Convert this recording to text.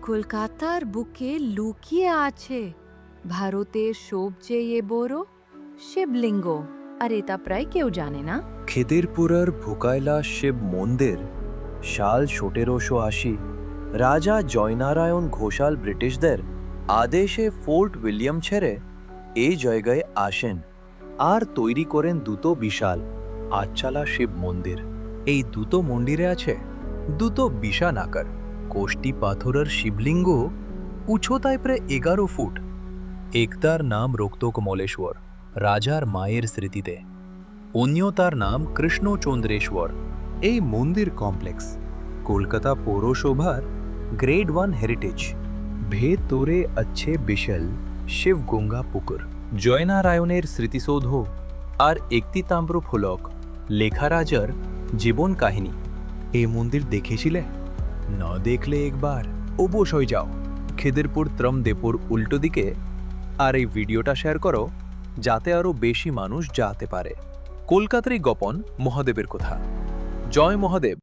কলকাতার বুকে লুকিয়ে আছে ভারতের সবচেয়ে বড় শিবলিঙ্গ। আর এটা প্রায় কেউ জানে না। খিদিরপুরের ভুকাইলা শিব মন্দির সাল ১৭৮০ রাজা জয়নারায়ণ ঘোষাল ব্রিটিশদের আদেশে ফোর্ট উইলিয়াম ছেড়ে এই জায়গায় আসেন আর তৈরি করেন দুটো বিশাল আচ্ছালা শিব মন্দির। এই দুটো মন্দিরে আছে দুটো বিশাল আকার কোষ্টি পাথরের শিবলিঙ্গ, উচ্চতায় প্রায় ১১ ফুট। একটার নাম রক্তকমলেশ্বর, রাজার মায়ের স্মৃতিতে, অন্যতার নাম কৃষ্ণচন্দ্রেশ্বর। এই মন্দির কমপ্লেক্স কলকাতা পৌরসভার গ্রেড 1 হেরিটেজ। ভেতরে আছে বিশাল শিব গঙ্গা পুকুর, জয়নারায়ণের স্মৃতিসৌধ আর একটি তাম্র ফলক লেখা রাজার জীবন কাহিনী। এই মন্দির দেখেছিলে? না দেখলে একবার অবশ্যই যাও। খিদিরপুর ত্রমদেপুর উল্টো দিকে। আর এই ভিডিওটা শেয়ার করো যাতে আরও বেশি মানুষ জানতে পারে কলকাতারই গোপন মহাদেবের কথা। জয় মহাদেব।